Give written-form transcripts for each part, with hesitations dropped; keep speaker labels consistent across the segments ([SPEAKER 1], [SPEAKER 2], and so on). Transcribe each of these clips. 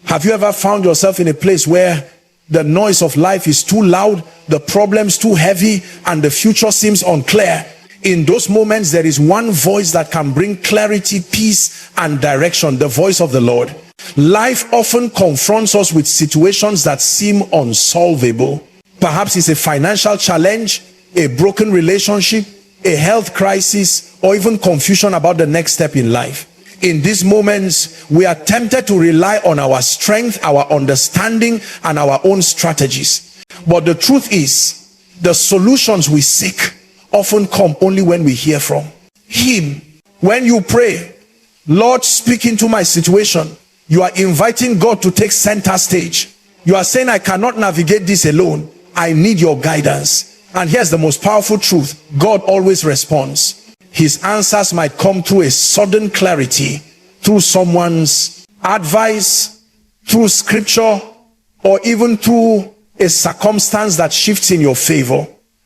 [SPEAKER 1] Have you ever found yourself in a place where the noise of life is too loud, the problems too heavy, and the future seems unclear? In those moments, there is one voice that can bring clarity, peace, and direction: the voice of the Lord. Life often confronts us with situations that seem unsolvable. Perhaps it's a financial challenge, a broken relationship, a health crisis, or even confusion about the next step in life. In these moments, we are tempted to rely on our strength, our understanding, and our own strategies. But the truth is, the solutions we seek often come only when we hear from Him. When you pray, Lord, speak into my situation, you are inviting God to take center stage. You are saying, I cannot navigate this alone. I need your guidance. And here's the most powerful truth: God always responds. His answers might come through a sudden clarity, through someone's advice, through scripture, or even through a circumstance that shifts in your favor.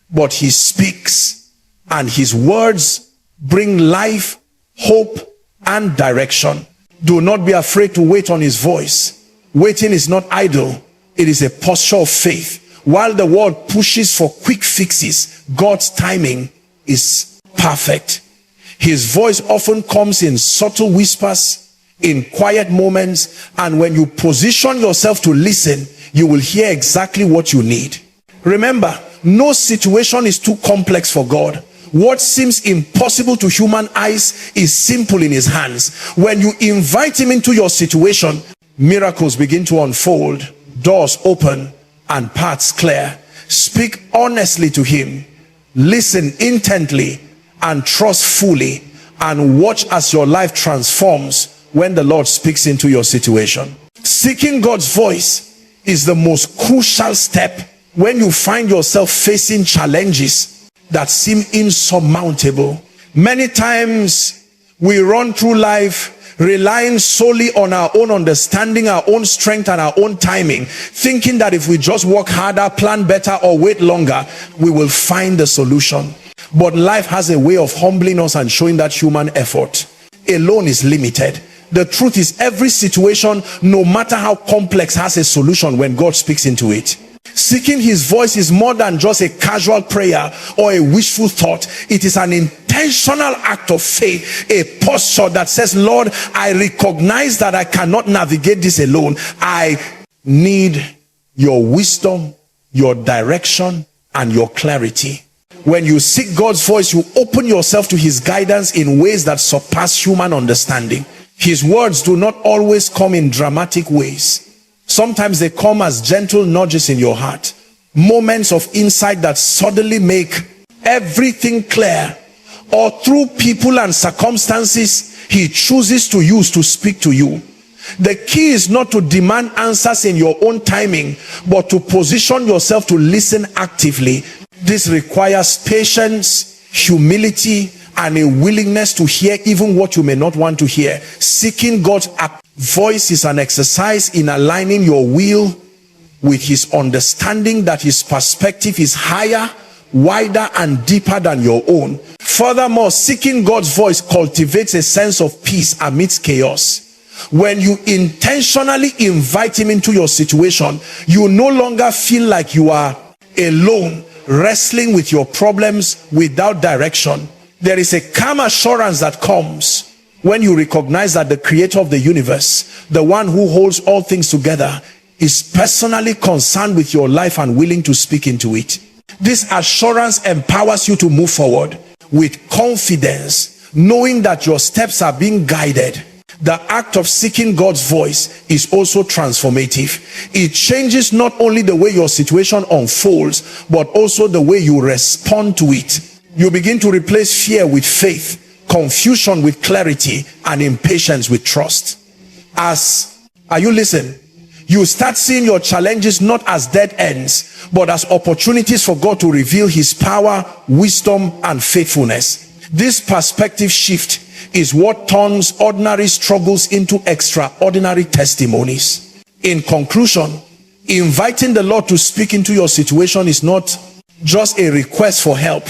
[SPEAKER 1] But He speaks, and His words bring life, hope, and direction. Do not be afraid to wait on His voice. Waiting is not idle. It is a posture of faith. While the world pushes for quick fixes, God's timing is perfect. His voice often comes in subtle whispers, in quiet moments, and when you position yourself to listen, you will hear exactly what you need. Remember, no situation is too complex for God. What seems impossible to human eyes is simple in His hands. When you invite Him into your situation, miracles begin to unfold, doors open, and paths clear. Speak honestly to Him, listen intently, and trust fully, and watch as your life transforms when the Lord speaks into your situation. Seeking God's voice is the most crucial step when you find yourself facing challenges that seem insurmountable. Many times we run through life relying solely on our own understanding, our own strength, and our own timing, thinking that if we just work harder, plan better, or wait longer, we will find the solution. But life has a way of humbling us and showing that human effort alone is limited. The truth is, every situation, no matter how complex, has a solution when God speaks into it. Seeking His voice is more than just a casual prayer or a wishful thought. It is an intentional act of faith, a posture that says, Lord, I recognize that I cannot navigate this alone. I need your wisdom, your direction, and your clarity. When you seek God's voice, you open yourself to His guidance in ways that surpass human understanding. His words do not always come in dramatic ways. Sometimes they come as gentle nudges in your heart, moments of insight that suddenly make everything clear, or through people and circumstances He chooses to use to speak to you. The key is not to demand answers in your own timing, but to position yourself to listen actively. This requires patience, humility, and a willingness to hear even what you may not want to hear. Seeking God's voice is an exercise in aligning your will with His understanding that His perspective is higher, wider, and deeper than your own. Furthermore, seeking God's voice cultivates a sense of peace amidst chaos. When you intentionally invite Him into your situation, you no longer feel like you are alone, wrestling with your problems without direction. There is a calm assurance that comes when you recognize that the Creator of the universe, the one who holds all things together, is personally concerned with your life and willing to speak into it. This assurance empowers you to move forward with confidence, knowing that your steps are being guided. The act of seeking God's voice is also transformative. It changes not only the way your situation unfolds, but also the way you respond to it. You begin to replace fear with faith, confusion with clarity, and impatience with trust. Are you listening? You start seeing your challenges not as dead ends, but as opportunities for God to reveal His power, wisdom, and faithfulness. This perspective shift is what turns ordinary struggles into extraordinary testimonies. In conclusion, inviting the Lord to speak into your situation is not just a request for help.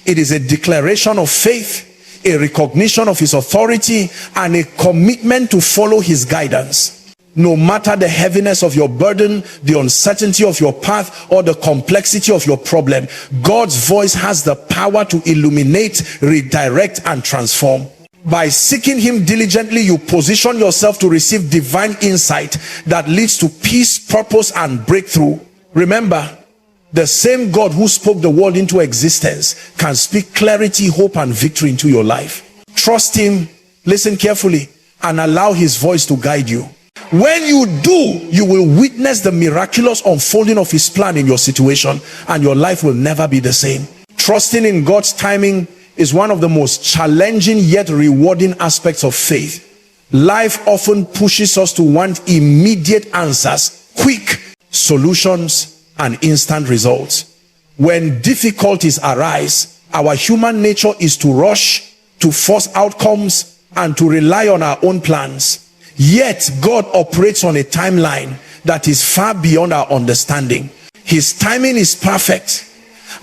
[SPEAKER 1] It is a declaration of faith, a recognition of His authority, and a commitment to follow His guidance. No matter the heaviness of your burden, the uncertainty of your path, or the complexity of your problem, God's voice has the power to illuminate, redirect, and transform. By seeking him diligently, you position yourself to receive divine insight that leads to peace, purpose, and breakthrough. Remember, the same God who spoke the world into existence can speak clarity, hope, and victory into your life. Trust him, listen carefully, and allow his voice to guide you. When you do, you will witness the miraculous unfolding of his plan in your situation, and your life will never be the same. Trusting in God's timing is one of the most challenging yet rewarding aspects of faith. Life often pushes us to want immediate answers, quick solutions, and instant results. When difficulties arise, our human nature is to rush, to force outcomes, and to rely on our own plans. Yet God operates on a timeline that is far beyond our understanding. His timing is perfect,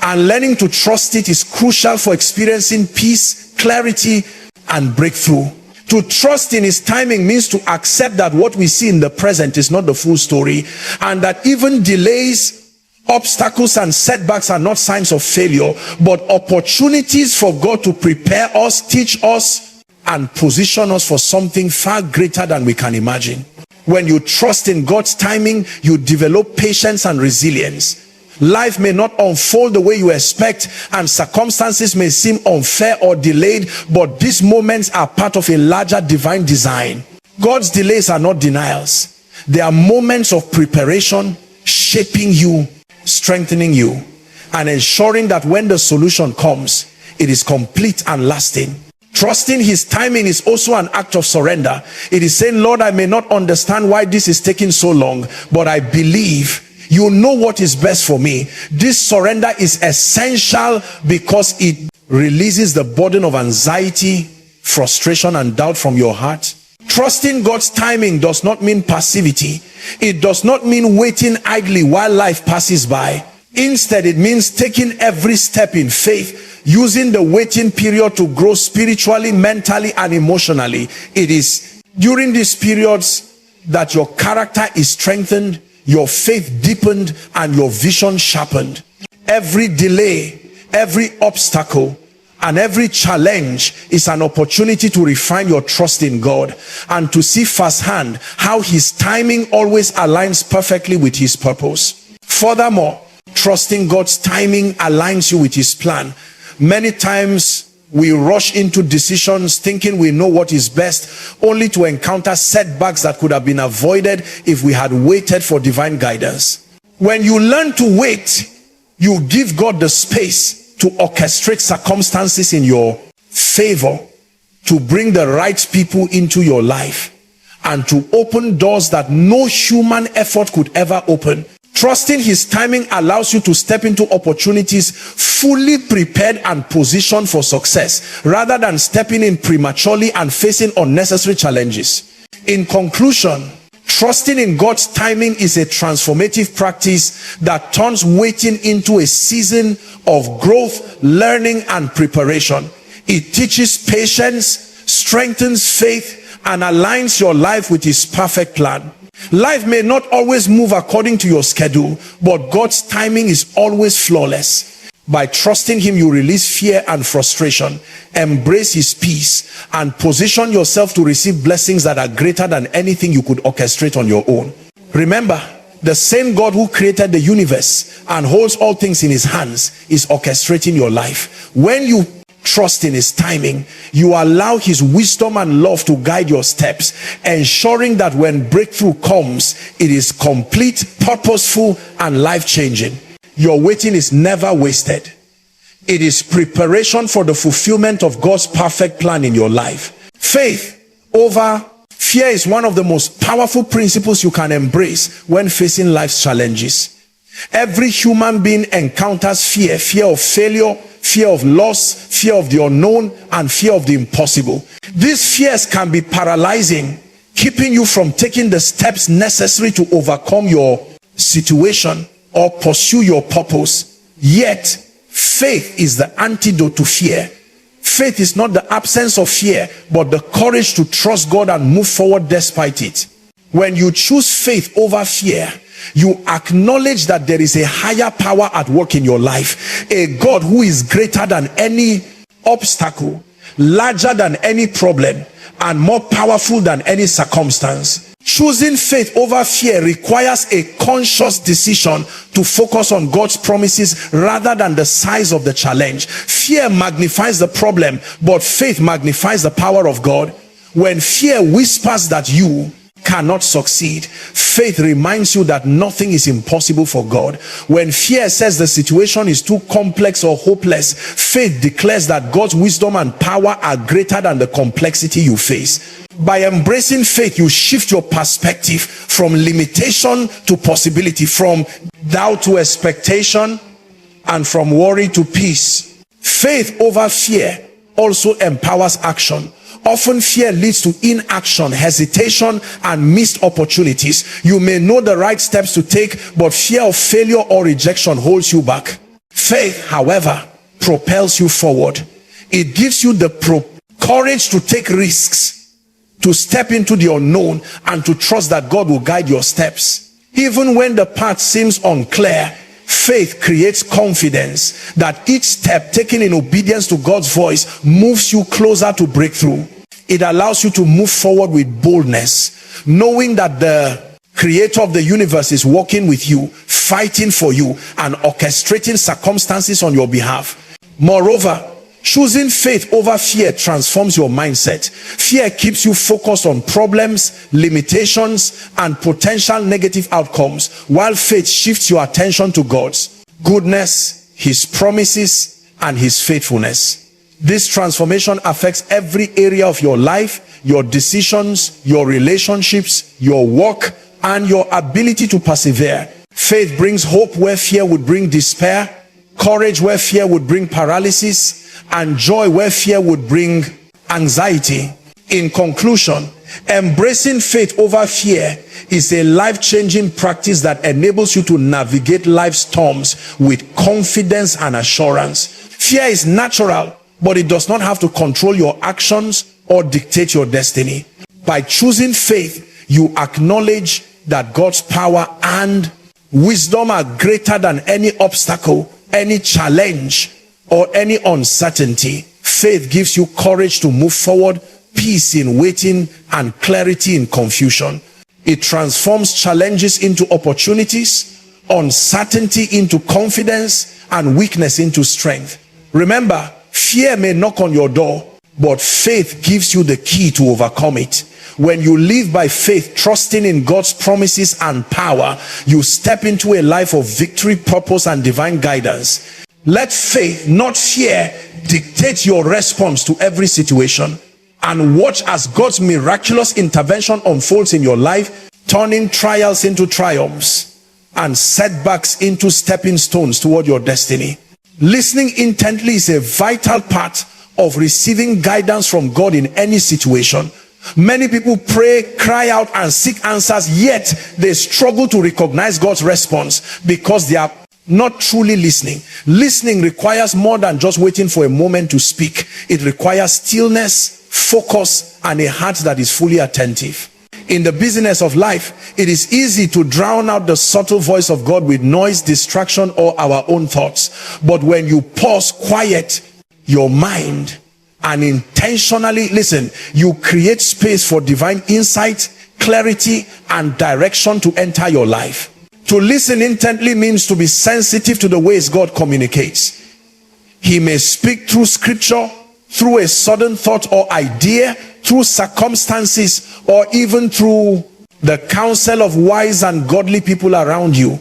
[SPEAKER 1] and learning to trust it is crucial for experiencing peace, clarity, and breakthrough. To trust in his timing means to accept that what we see in the present is not the full story, and that even delays, obstacles, and setbacks are not signs of failure, but opportunities for God to prepare us, teach us, and position us for something far greater than we can imagine. When you trust in God's timing, you develop patience and resilience. Life may not unfold the way you expect, and circumstances may seem unfair or delayed, but these moments are part of a larger divine design. God's delays are not denials. They are moments of preparation, shaping you, strengthening you, and ensuring that when the solution comes, it is complete and lasting. Trusting his timing is also an act of surrender. It is saying, Lord, I may not understand why this is taking so long, but I believe you know what is best for me. This surrender is essential because it releases the burden of anxiety, frustration, and doubt from your heart. Trusting God's timing does not mean passivity. It does not mean waiting idly while life passes by. Instead, it means taking every step in faith, using the waiting period to grow spiritually, mentally, and emotionally. It is during these periods that your character is strengthened, your faith deepened, and your vision sharpened. Every delay, every obstacle, and every challenge is an opportunity to refine your trust in God and to see firsthand how his timing always aligns perfectly with his purpose. Furthermore, trusting God's timing aligns you with his plan. Many times we rush into decisions thinking we know what is best, only to encounter setbacks that could have been avoided if we had waited for divine guidance. When you learn to wait, you give God the space to orchestrate circumstances in your favor, to bring the right people into your life, and to open doors that no human effort could ever open. Trusting his timing allows you to step into opportunities fully prepared and positioned for success, rather than stepping in prematurely and facing unnecessary challenges. In conclusion, trusting in God's timing is a transformative practice that turns waiting into a season of growth, learning, and preparation. It teaches patience, strengthens faith, and aligns your life with his perfect plan. Life may not always move according to your schedule, but God's timing is always flawless. By trusting him, you release fear and frustration, embrace his peace, and position yourself to receive blessings that are greater than anything you could orchestrate on your own. Remember, the same God who created the universe and holds all things in his hands is orchestrating your life. When you trust in his timing, you allow his wisdom and love to guide your steps, ensuring that when breakthrough comes, it is complete, purposeful, and life-changing. Your waiting is never wasted. It is preparation for the fulfillment of God's perfect plan in your life. Faith over fear is one of the most powerful principles you can embrace when facing life's challenges. Every human being encounters fear: fear of failure, fear of loss, fear of the unknown, and fear of the impossible. These fears can be paralyzing, keeping you from taking the steps necessary to overcome your situation or pursue your purpose. Yet, faith is the antidote to fear. Faith is not the absence of fear, but the courage to trust God and move forward despite it. When you choose faith over fear, you acknowledge that there is a higher power at work in your life, a God who is greater than any obstacle, larger than any problem, and more powerful than any circumstance. Choosing faith over fear requires a conscious decision to focus on God's promises rather than the size of the challenge. Fear magnifies the problem, but faith magnifies the power of God. When fear whispers that you cannot succeed, faith reminds you that nothing is impossible for God. When fear says the situation is too complex or hopeless, faith declares that God's wisdom and power are greater than the complexity you face. By embracing faith, you shift your perspective from limitation to possibility, from doubt to expectation, and from worry to peace. Faith over fear also empowers action. Often fear leads to inaction, hesitation, and missed opportunities. You may know the right steps to take, but fear of failure or rejection holds you back. Faith, however, propels you forward. It gives you the courage to take risks, to step into the unknown, and to trust that God will guide your steps. Even when the path seems unclear, faith creates confidence that each step taken in obedience to God's voice moves you closer to breakthrough. It allows you to move forward with boldness, knowing that the Creator of the universe is working with you, fighting for you, and orchestrating circumstances on your behalf. Moreover, choosing faith over fear transforms your mindset. Fear keeps you focused on problems, limitations, and potential negative outcomes, while faith shifts your attention to God's goodness, His promises, and His faithfulness. This transformation affects every area of your life, your decisions, your relationships, your work, and your ability to persevere. Faith brings hope where fear would bring despair, courage where fear would bring paralysis, and joy where fear would bring anxiety. In conclusion, embracing faith over fear is a life-changing practice that enables you to navigate life's storms with confidence and assurance. Fear is natural, but it does not have to control your actions or dictate your destiny. By choosing faith, you acknowledge that God's power and wisdom are greater than any obstacle, any challenge, or any uncertainty. Faith gives you courage to move forward, peace in waiting, and clarity in confusion. It transforms challenges into opportunities, uncertainty into confidence, and weakness into strength. Remember, fear may knock on your door, but faith gives you the key to overcome it. When you live by faith, trusting in God's promises and power, you step into a life of victory, purpose, and divine guidance. Let faith, not fear, dictate your response to every situation, and watch as God's miraculous intervention unfolds in your life, turning trials into triumphs and setbacks into stepping stones toward your destiny. Listening intently is a vital part of receiving guidance from God in any situation. Many people pray, cry out, and seek answers, yet they struggle to recognize God's response because they are not truly listening. Listening requires more than just waiting for a moment to speak. It requires stillness, focus, and a heart that is fully attentive. In the business of life, it is easy to drown out the subtle voice of God with noise, distraction, or our own thoughts. But when you pause, quiet your mind, and intentionally listen, you create space for divine insight, clarity, and direction to enter your life. To listen intently means to be sensitive to the ways God communicates. He may speak through scripture, through a sudden thought or idea, through circumstances, or even through the counsel of wise and godly people around you.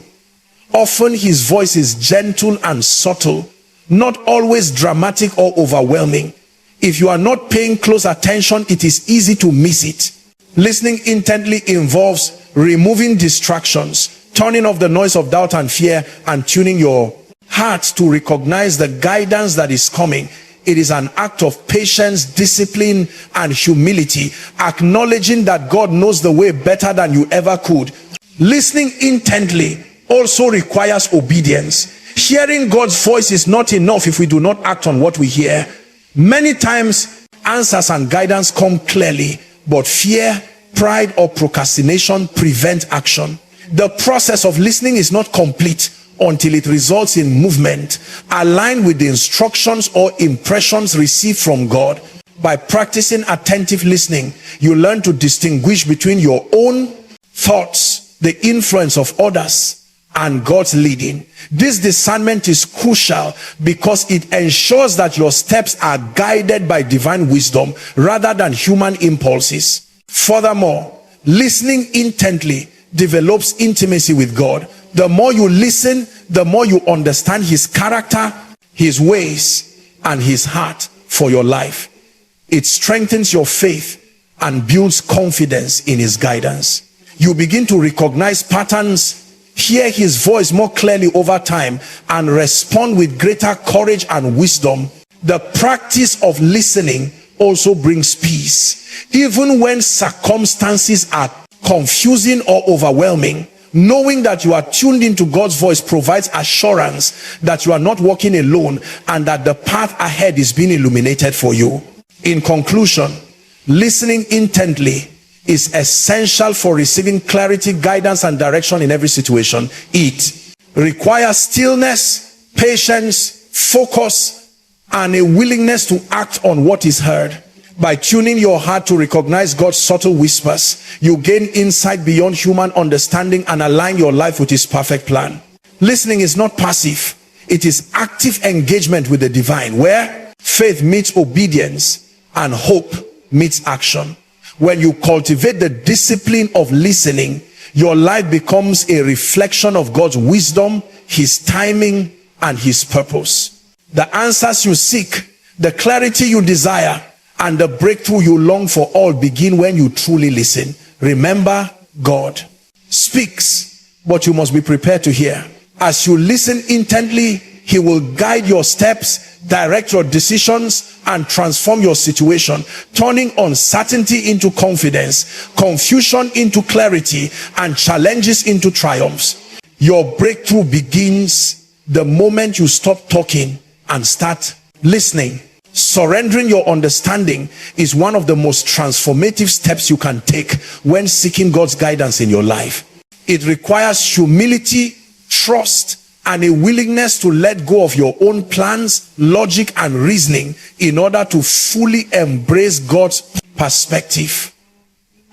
[SPEAKER 1] Often his voice is gentle and subtle, not always dramatic or overwhelming. If you are not paying close attention, it is easy to miss it. Listening intently involves removing distractions, turning off the noise of doubt and fear, and tuning your heart to recognize the guidance that is coming. It is an act of patience, discipline, and humility, acknowledging that God knows the way better than you ever could. Listening intently also requires obedience. Hearing God's voice is not enough if we do not act on what we hear. Many times, answers and guidance come clearly, but fear, pride, or procrastination prevent action. The process of listening is not complete until it results in movement aligned with the instructions or impressions received from God. By practicing attentive listening, you learn to distinguish between your own thoughts, the influence of others, and God's leading. This discernment is crucial because it ensures that your steps are guided by divine wisdom rather than human impulses. Furthermore, listening intently develops intimacy with God. The more you listen, the more you understand his character, his ways, and his heart for your life. It strengthens your faith and builds confidence in his guidance. You begin to recognize patterns, hear his voice more clearly over time, and respond with greater courage and wisdom. The practice of listening also brings peace. Even when circumstances are confusing or overwhelming, knowing that you are tuned into God's voice provides assurance that you are not walking alone and that the path ahead is being illuminated for you. In conclusion, listening intently is essential for receiving clarity, guidance, and direction in every situation. It requires stillness, patience, focus, and a willingness to act on what is heard. By tuning your heart to recognize God's subtle whispers, you gain insight beyond human understanding and align your life with his perfect plan. Listening is not passive. It is active engagement with the divine, where faith meets obedience and hope meets action. When you cultivate the discipline of listening, your life becomes a reflection of God's wisdom, his timing, and his purpose. The answers you seek, the clarity you desire, and the breakthrough you long for all begin when you truly listen. Remember, God speaks, but you must be prepared to hear. As you listen intently, he will guide your steps, direct your decisions, and transform your situation, turning uncertainty into confidence, confusion into clarity, and challenges into triumphs. Your breakthrough begins the moment you stop talking and start listening. Surrendering your understanding is one of the most transformative steps you can take when seeking God's guidance in your life. It requires humility, trust, and a willingness to let go of your own plans, logic, and reasoning in order to fully embrace God's perspective.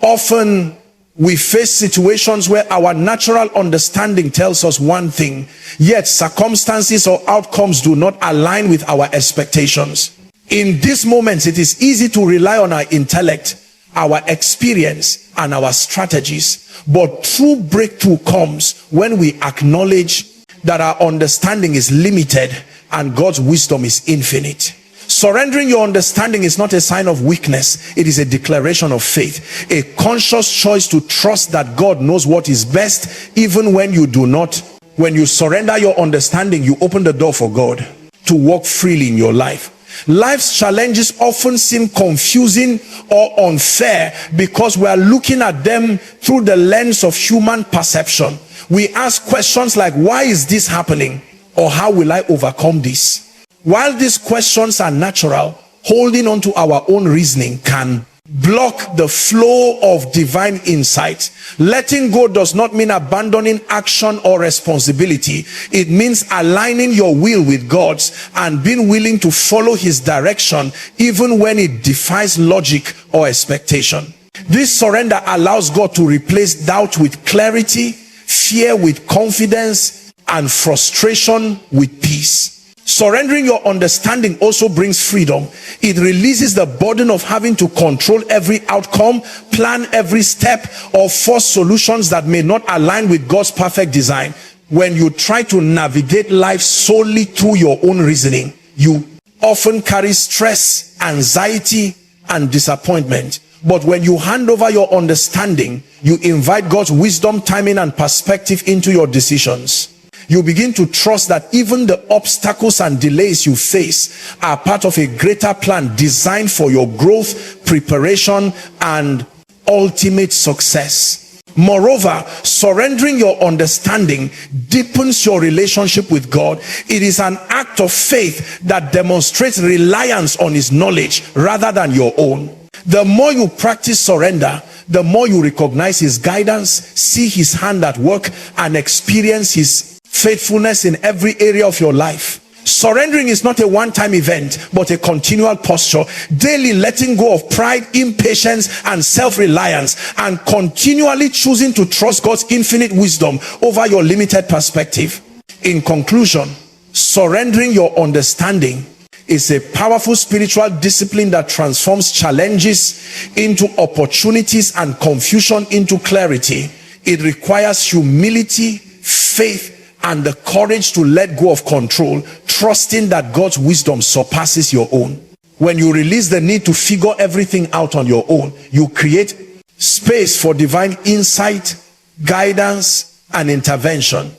[SPEAKER 1] Often we face situations where our natural understanding tells us one thing, yet circumstances or outcomes do not align with our expectations. In these moments, it is easy to rely on our intellect, our experience, and our strategies. But true breakthrough comes when we acknowledge that our understanding is limited and God's wisdom is infinite. Surrendering your understanding is not a sign of weakness. It is a declaration of faith, a conscious choice to trust that God knows what is best, even when you do not. When you surrender your understanding, you open the door for God to walk freely in your life. Life's challenges often seem confusing or unfair because we are looking at them through the lens of human perception. We ask questions like, why is this happening? Or how will I overcome this? While these questions are natural, holding on to our own reasoning can block the flow of divine insight. Letting go does not mean abandoning action or responsibility. It means aligning your will with God's and being willing to follow his direction even when it defies logic or expectation. This surrender allows God to replace doubt with clarity, fear with confidence, and frustration with peace. Surrendering your understanding also brings freedom. It releases the burden of having to control every outcome, plan every step, or force solutions that may not align with God's perfect design. When you try to navigate life solely through your own reasoning, you often carry stress, anxiety, and disappointment. But when you hand over your understanding, you invite God's wisdom, timing, and perspective into your decisions. You begin to trust that even the obstacles and delays you face are part of a greater plan designed for your growth, preparation, and ultimate success. Moreover, surrendering your understanding deepens your relationship with God. It is an act of faith that demonstrates reliance on his knowledge rather than your own. The more you practice surrender, the more you recognize his guidance, see his hand at work, and experience his faithfulness in every area of your life. Surrendering is not a one-time event, but a continual posture, daily letting go of pride, impatience, and self-reliance, and continually choosing to trust God's infinite wisdom over your limited perspective. In conclusion, surrendering your understanding is a powerful spiritual discipline that transforms challenges into opportunities and confusion into clarity. It requires humility, faith, and the courage to let go of control, trusting that God's wisdom surpasses your own. When you release the need to figure everything out on your own, you create space for divine insight, guidance, and intervention.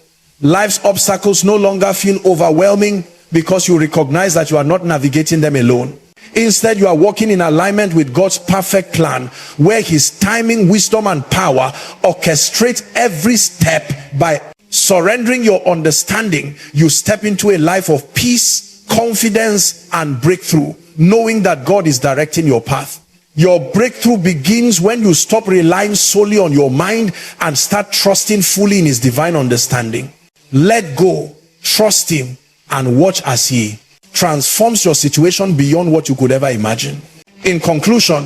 [SPEAKER 1] Life's obstacles no longer feel overwhelming because you recognize that you are not navigating them alone. Instead, you are walking in alignment with God's perfect plan, where his timing, wisdom, and power orchestrate every step. By surrendering your understanding, you step into a life of peace, confidence, and breakthrough, knowing that God is directing your path. Your breakthrough begins when you stop relying solely on your mind and start trusting fully in his divine understanding. Let go, trust him, and watch as he transforms your situation beyond what you could ever imagine. In conclusion,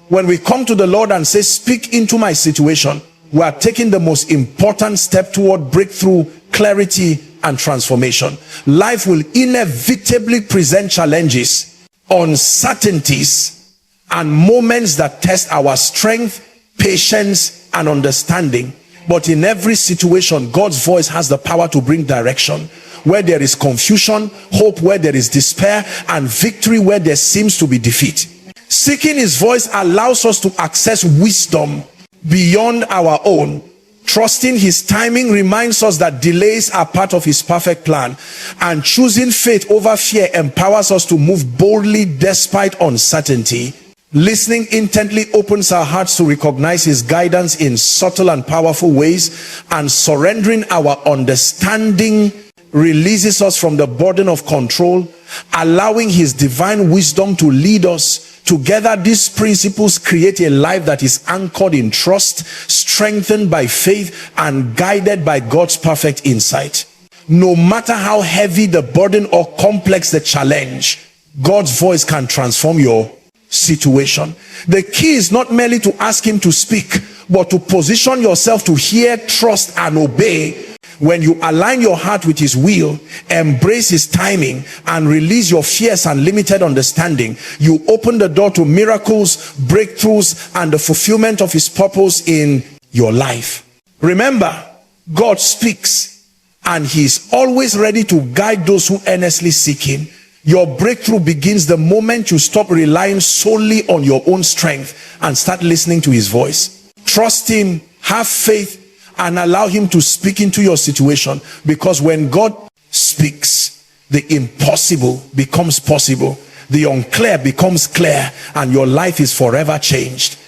[SPEAKER 1] when we come to the Lord and say, speak into my situation, we are taking the most important step toward breakthrough, clarity, and transformation. Life will inevitably present challenges, uncertainties, and moments that test our strength, patience, and understanding. But in every situation, God's voice has the power to bring direction. Where there is confusion, hope where there is despair, and victory where there seems to be defeat. Seeking his voice allows us to access wisdom beyond our own. Trusting his timing reminds us that delays are part of his perfect plan, and choosing faith over fear empowers us to move boldly despite uncertainty. Listening intently opens our hearts to recognize his guidance in subtle and powerful ways, and surrendering our understanding releases us from the burden of control, allowing his divine wisdom to lead us. Together, these principles create a life that is anchored in trust, strengthened by faith, and guided by God's perfect insight. No matter how heavy the burden or complex the challenge, God's voice can transform your situation. The key is not merely to ask him to speak, but to position yourself to hear, trust, and obey. When you align your heart with his will, embrace his timing, and release your fears and limited understanding, you open the door to miracles, breakthroughs, and the fulfillment of his purpose in your life. Remember, God speaks, and he is always ready to guide those who earnestly seek him. Your breakthrough begins the moment you stop relying solely on your own strength and start listening to his voice. Trust him, have faith, and allow him to speak into your situation, because when God speaks, the impossible becomes possible, the unclear becomes clear, and your life is forever changed.